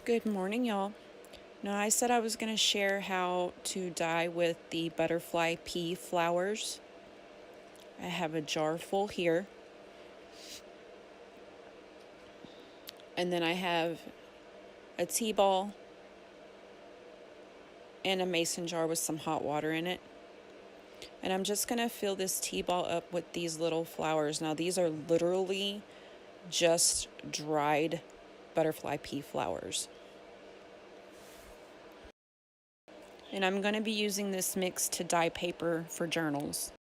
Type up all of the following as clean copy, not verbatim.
Good morning, y'all. Now, I said I was going to share how to dye with the butterfly pea flowers. I have a jar full here, and then I have a tea ball and a mason jar with some hot water in it. And I'm just going to fill this tea ball up with these little flowers. Now, these are literally just dried butterfly pea flowers. And I'm going to be using this mix to dye paper for journals.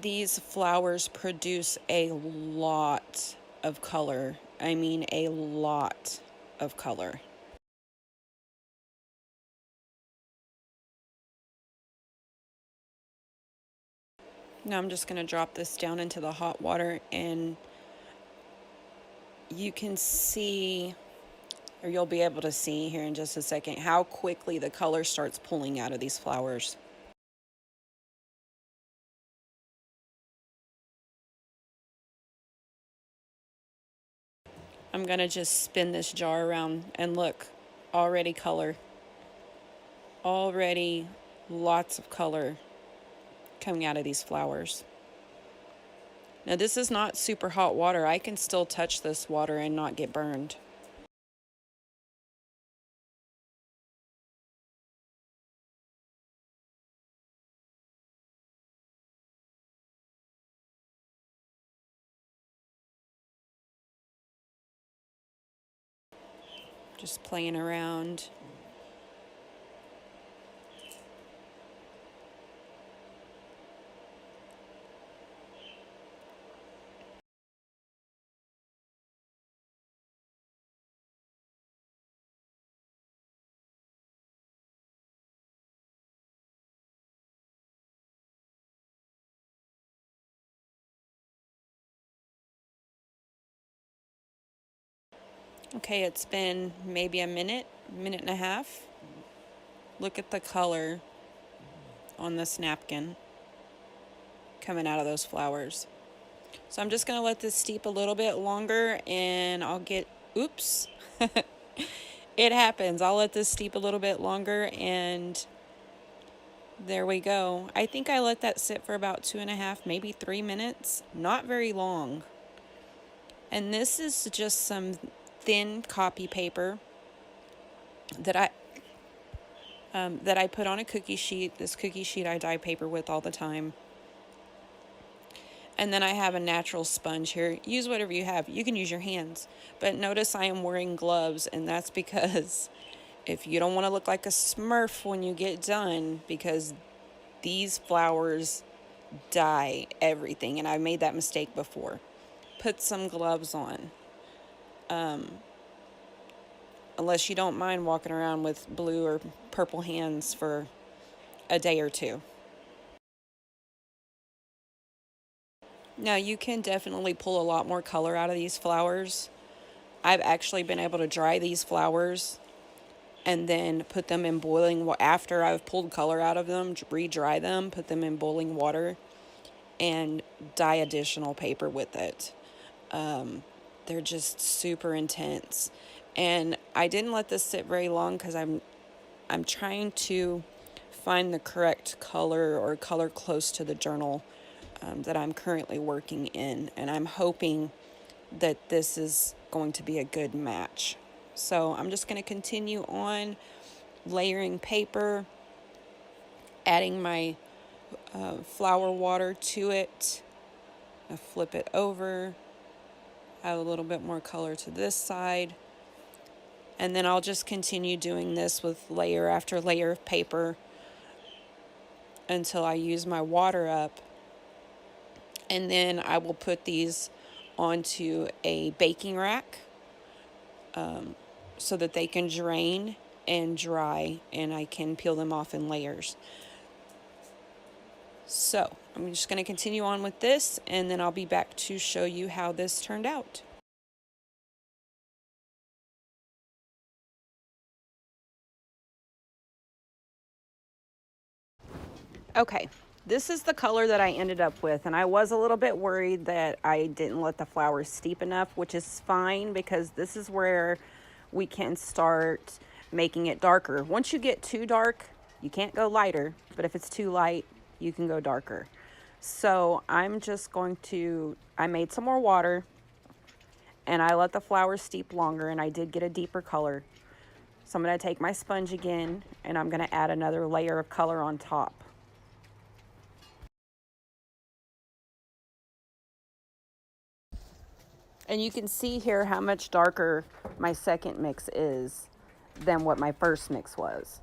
These flowers produce a lot of color. I mean, a lot of color. Now I'm just going to drop this down into the hot water, and you can see, or you'll be able to see here in just a second, how quickly the color starts pulling out of these flowers. I'm going to just spin this jar around, and look, already color. Already lots of color coming out of these flowers. Now, this is not super hot water. I can still touch this water and not get burned. Just playing around. Okay, it's been maybe a minute and a half. Look at the color on this napkin coming out of those flowers. So I'm just going to let this steep a little bit longer, and I'll get, oops, it happens. I'll let this steep a little bit longer, and there we go. I think I let that sit for about 2.5, maybe 3 minutes. Not very long. And this is just some thin copy paper that I put on a cookie sheet. This cookie sheet I dye paper with all the time. And then I have a natural sponge here. Use whatever you have. You can use your hands. But notice I am wearing gloves, and that's because if you don't want to look like a Smurf when you get done, because these flowers dye everything, and I've made that mistake before. Put some gloves on. Unless you don't mind walking around with blue or purple hands for a day or two. Now, you can definitely pull a lot more color out of these flowers. I've actually been able to dry these flowers and then put them in boiling water. After I've pulled color out of them, re-dry them, put them in boiling water, and dye additional paper with it. They're just super intense. And I didn't let this sit very long because I'm trying to find the correct color or color close to the journal that I'm currently working in, and I'm hoping that this is going to be a good match. So I'm just going to continue on layering paper, adding my flower water to it. I flip it over, add a little bit more color to this side, and then I'll just continue doing this with layer after layer of paper until I use my water up. And then I will put these onto a baking rack so that they can drain and dry, and I can peel them off in layers. So I'm just going to continue on with this, and then I'll be back to show you how this turned out. Okay, This is the color that I ended up with, and I was a little bit worried that I didn't let the flowers steep enough, which is fine because this is where we can start making it darker. Once you get too dark, you can't go lighter, but if it's too light, you can go darker. So I'm just going to, I made some more water and I let the flowers steep longer, and I did get a deeper color. So I'm going to take my sponge again and I'm going to add another layer of color on top. And you can see here how much darker my second mix is than what my first mix was.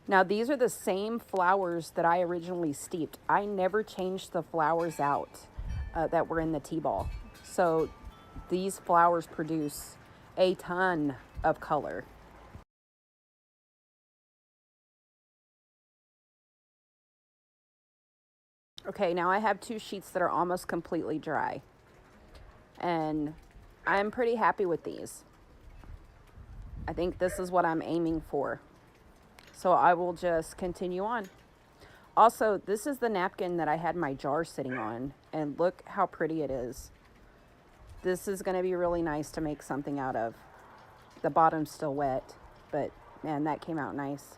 Now these are the same flowers that I originally steeped. I never changed the flowers out that were in the T-ball. So these flowers produce a ton of color. Okay, now I have 2 sheets that are almost completely dry. And I'm pretty happy with these. I think this is what I'm aiming for. So I will just continue on. Also, this is the napkin that I had my jar sitting on, and look how pretty it is. This is going to be really nice to make something out of. The bottom's still wet, but man, that came out nice.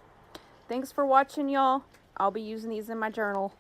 Thanks for watching, y'all. I'll be using these in my journal.